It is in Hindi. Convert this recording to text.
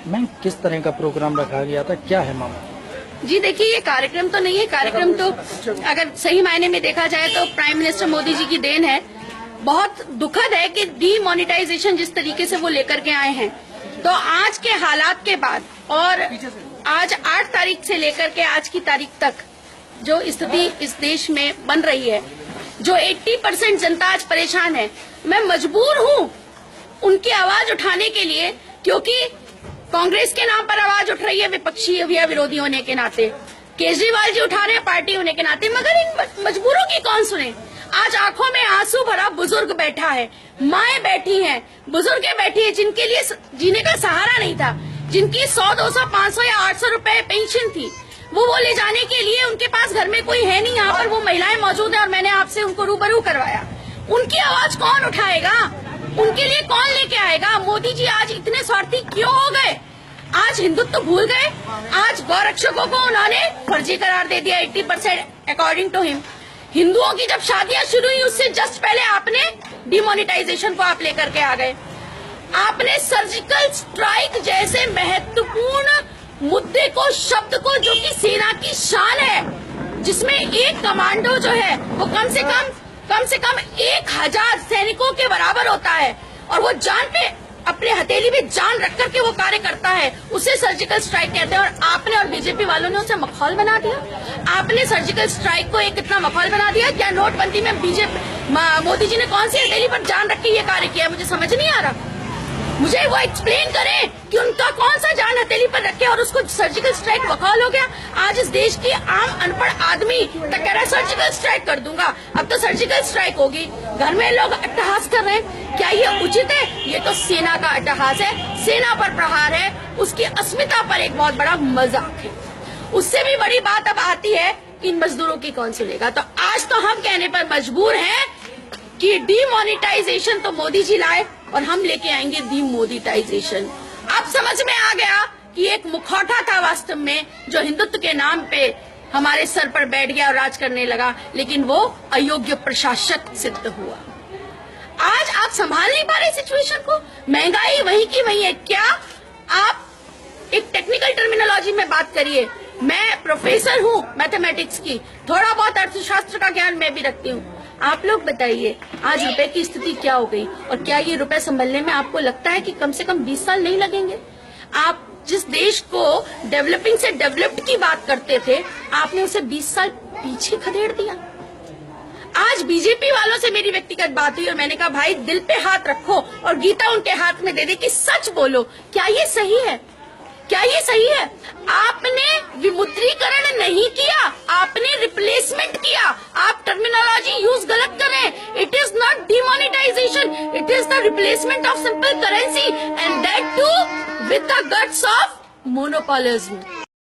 मैम किस तरह का प्रोग्राम रखा गया था, क्या है मामला? जी देखिए, ये कार्यक्रम तो नहीं है। कार्यक्रम तो अगर सही मायने में देखा जाए तो प्राइम मिनिस्टर मोदी जी की देन है। बहुत दुखद है कि डीमोनेटाइजेशन जिस तरीके से वो लेकर के आए हैं, तो आज के हालात के बाद और आज 8 तारीख से लेकर के आज की तारीख तक जो स्थिति इस देश में बन रही है, जो 80% जनता आज परेशान है, मैं मजबूर हूँ उनकी आवाज उठाने के लिए, क्योंकि कांग्रेस के नाम पर आवाज उठ रही है विपक्षी या विरोधी होने के नाते, केजरीवाल जी उठा रहे हैं पार्टी होने के नाते, मगर इन मजबूरों की कौन सुने। आज आंखों में आंसू भरा बुजुर्ग बैठा है, माएं बैठी हैं, बुजुर्गें बैठी हैं, जिनके लिए जीने का सहारा नहीं था, जिनकी 100, 200, 500 या 800 रुपए पेंशन थी, वो ले जाने के लिए उनके पास घर में कोई है नहीं। यहाँ पर वो महिलाएं मौजूद है और मैंने आपसे उनको रूबरू करवाया। उनकी आवाज कौन उठाएगा? उनके लिए कौन लेके आएगा? मोदी जी आज इतने स्वार्थी क्यों हो गए? आज हिंदुत्व तो भूल गए। आज गौरक्षकों को उन्होंने फर्जी करार दे दिया 80% अकॉर्डिंग टू हिम। हिंदुओं की जब शादियां शुरू हुई उससे जस्ट पहले आपने डिमोनेटाइजेशन को आप लेकर के आ गए। आपने सर्जिकल स्ट्राइक जैसे महत्वपूर्ण मुद्दे को, शब्द को, जो कि सेना की शान है, जिसमें एक कमांडो जो है वो कम से कम 1000 सैनिकों के बराबर होता है और वो जान पे अपने हथेली में जान रख करके वो कार्य करता है, उसे सर्जिकल स्ट्राइक कहते हैं। और आपने और बीजेपी वालों ने उसे मखौल बना दिया। आपने सर्जिकल स्ट्राइक को एक कितना मखौल बना दिया। क्या नोटबंदी में मोदी जी ने कौन सी हथेली पर जान रख के ये कार्य किया? मुझे समझ नहीं आ रहा। मुझे वो एक्सप्लेन करें कि उनका कौन सा जान हथेली पर रखे और उसको सर्जिकल स्ट्राइक मखौल हो गया। आज इस देश की आम अनपढ़ आदमी तक कह रहा है सर्जिकल स्ट्राइक कर दूंगा। अब तो सर्जिकल स्ट्राइक होगी। घर में लोग अट्टहास कर रहे हैं, क्या ये उचित है? ये तो सेना का अट्टहास है, सेना पर प्रहार है, उसकी अस्मिता पर एक बहुत बड़ा मजाक है। उससे भी बड़ी बात अब आती है कि इन मजदूरों की कौन सुनेगा। तो आज तो हम कहने पर मजबूर हैं कि डीमोनेटाइजेशन तो मोदी जी लाए और हम लेके आएंगे डीमोनेटाइजेशन। अब समझ में आ गया कि एक मुखौटा था वास्तव में, जो हिंदुत्व के नाम पे हमारे सर पर बैठ गया और राज करने लगा, लेकिन वो अयोग्य प्रशासक सिद्ध हुआ। आज आप संभाल नहीं पा रहे सिचुएशन को। महंगाई वही की वही है। क्या आप एक टेक्निकल टर्मिनोलॉजी में बात करिए। मैं प्रोफेसर हूँ मैथमेटिक्स की, थोड़ा बहुत अर्थशास्त्र का ज्ञान मैं भी रखती हूँ। आप लोग बताइए आज रुपए की स्थिति क्या हो गई, और क्या ये रुपए संभलने में आपको लगता है कि कम से कम 20 साल नहीं लगेंगे? आप जिस देश को डेवलपिंग से डेवलप्ड की बात करते थे, आपने उसे 20 साल पीछे खदेड़ दिया। आज बीजेपी वालों से मेरी व्यक्तिगत बात हुई और मैंने कहा भाई दिल पे हाथ रखो और गीता उनके हाथ में दे दे कि सच बोलो, क्या ये सही है? क्या ये सही है? आपने विमुद्रीकरण नहीं किया, आपने रिप्लेसमेंट किया। आप टर्मिनोलॉजी यूज गलत कर रहे हैं। It is not demonetisation, it is the replacement of simple currency and that too with the guts of मोनोपोलिज्म।